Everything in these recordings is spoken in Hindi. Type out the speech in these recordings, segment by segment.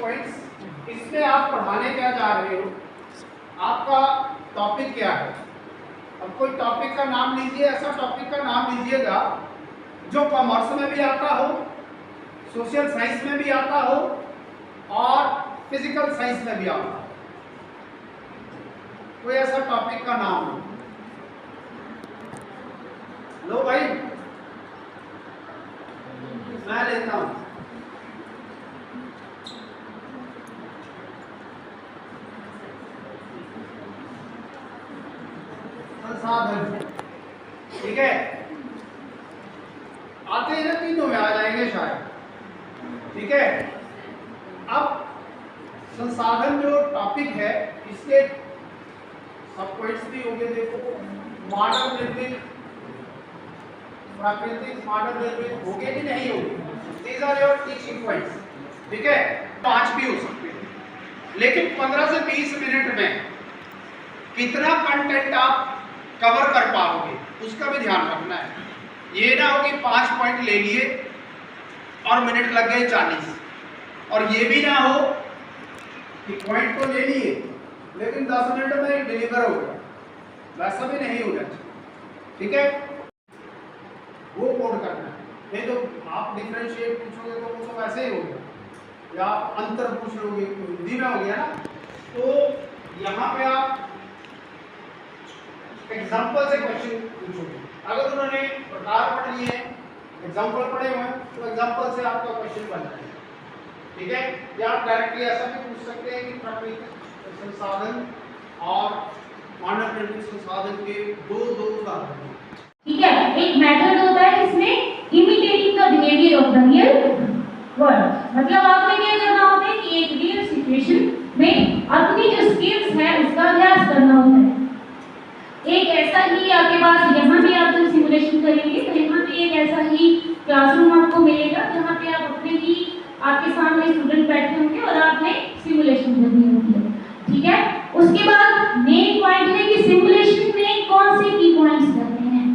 पॉइंट्स। इसमें आप पढ़ाने क्या जा रहे हो, आपका टॉपिक क्या है। अब कोई टॉपिक का नाम लीजिए, ऐसा टॉपिक का नाम लीजिएगा जो कॉमर्स में भी आता हो, सोशल साइंस में भी आता हो और फिजिकल साइंस में भी आता हो। कोई ऐसा टॉपिक का नाम हो। लो भाई, मैं लेता हूं। संसाधन, ठीक है। आते हैं ना, तीनों में आ जाएंगे शायद, ठीक है। अब संसाधन जो टॉपिक है, इसके सब पॉइंट्स भी होंगे। देखो, मानव निर्मित, प्राकृतिक मानव निर्मित होंगे कि नहीं होंगे। These are your teaching points, ठीक है। 5 भी हो सकते हैं, लेकिन 15 से 20 मिनट में कितना कंटेंट आप कवर कर पाओगे उसका भी ध्यान रखना है। ये ना हो कि 5 पॉइंट ले लिए और मिनट लग गए 40, और ये भी ना हो कि पॉइंट तो ले लिए लेकिन 10 मिनट में डिलीवर हो गया, वैसा भी नहीं होना चाहिए, ठीक है। वो कोड करना है, नहीं तो आप डिफरेंशिएट पूछोगे तो वो तो वैसे ही होगा, या आप अंतर पूछ लोगे तो हिंदी में हो गया ना। तो यहाँ पे आप एग्जाम्पल से क्वेश्चन पूछोगे। अगर उन्होंने प्रकार पढ़ लिए हैं, एग्जाम्पल पढ़े हुए हैं, तो एग्जाम्पल से आपका क्वेश्चन बन जाएगा, ठीक है। या आप डायरेक्टली ऐसा भी पूछ सकते हैं कि प्राकृतिक संसाधन और मानव निर्मित संसाधन के दो उदाहरण, ठीक है। एक मेथड होता है इसमें imitating the behaviour of the real world. मतलब आपने क्या करना होता है कि एक रियल सिचुएशन में अपनी जो स्किल्स है उसका अभ्यास करना होता है। एक ऐसा ही आपके पास, यहाँ भी आप जब सिमुलेशन करेंगे तो यहाँ भी एक ऐसा ही क्लासरूम आपको मिलेगा जहाँ पे आप अपने ही, आपके सामने स्टूडेंट बैठे होंगे और आपने सिमुलेशन करनी होगी, ठीक है। उसके बाद मेन पॉइंट है कि सिमुलेशन में कौन से की पॉइंट्स करते हैं।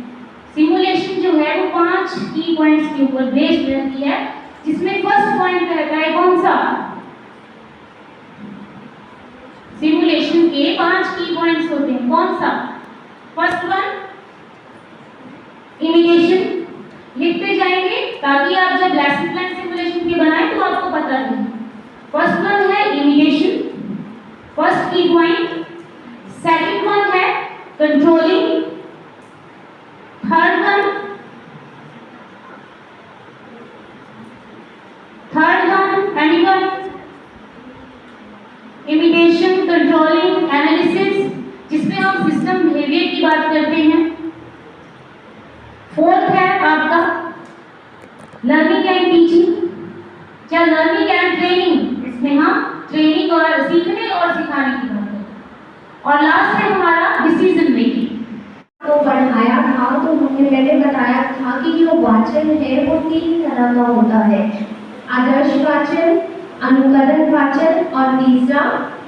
सिमुलेशन जो है वो 5 की पॉइंट्स के ऊपर बेस्ड रहती है, जिसमें फर्स्ट पॉइंट रहता है कौन सा। सिमुलेशन के 5 की पॉइंट्स होते हैं, कौन सा। फर्स्ट वन इमिटेशन, लिखते जाएंगे ताकि आप जब लेसन प्लान सिमुलेशन के बनाएं तो आपको पता रहे। फर्स्ट वन है इमिटेशन, फर्स्ट की पॉइंट। सेकंड वन है controlling, third one anyone, imitation, controlling, analysis, जिसमें हम सिस्टम बिहेवियर की बात करते हैं। फोर्थ है आपका लर्निंग एंड टीचिंग या लर्निंग एंड ट्रेनिंग, इसमें हम ट्रेनिंग और सीखने और सिखाने की बात करते हैं। और लास्ट है हमारा डिसीजन मेकिंग। तो पढ़ाया था तो मैंने बताया था कि जो वाचन है वो 3 तरह का होता है, आदर्श वाचन, अनुकरण वाचन और तीसरा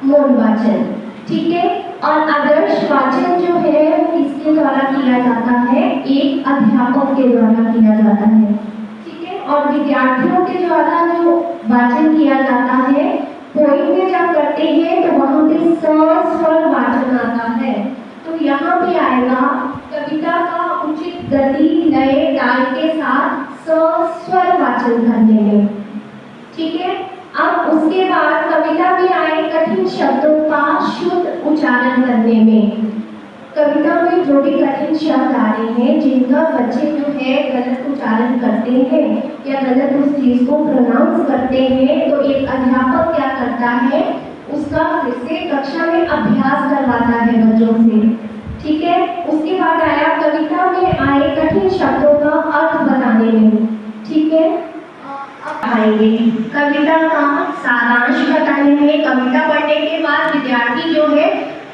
मौन वाचन, ठीक है। और आदर्श वाचन जो है वो किसके द्वारा किया जाता है, एक अध्यापक के द्वारा किया जाता है, ठीक है। और विद्यार्थियों के द्वारा जो वाचन किया जाता है, पोइम में जब करते हैं तो वहाँ पे स्वर वाचन आता है। तो यहाँ पे आएगा कविता का उचित गति, लय, ताल के साथ स्वर वाचन करने में, ठीक है। अब उसके बाद कविता में आए कठिन शब्दों का शुद्ध उच्चारण करने में। कविता में जो भी कठिन शब्द आ रहे हैं जिनका बच्चे जो है गलत उच्चारण करते हैं या गलत उस चीज को प्रोनाउंस करते हैं, तो एक अध्यापक क्या करता है, उसका फिर से कक्षा में अभ्यास करवाता है बच्चों से, ठीक है। उसके बाद आया कविता में आए कठिन शब्दों का अर्थ बताने में, ठीक है। आएंगे कविता का सारांश बताने में। कविता पढ़ने के बाद विद्यार्थी जो है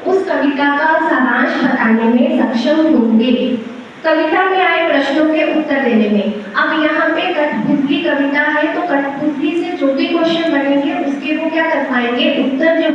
उस कविता का सारांश बताने में सक्षम होंगे। कविता में आए प्रश्नों के उत्तर देने में। अब यहाँ पे कठपुतली कविता है तो कठपुतली से जो भी क्वेश्चन बनेंगे उसके वो क्या कर पाएंगे, उत्तर जो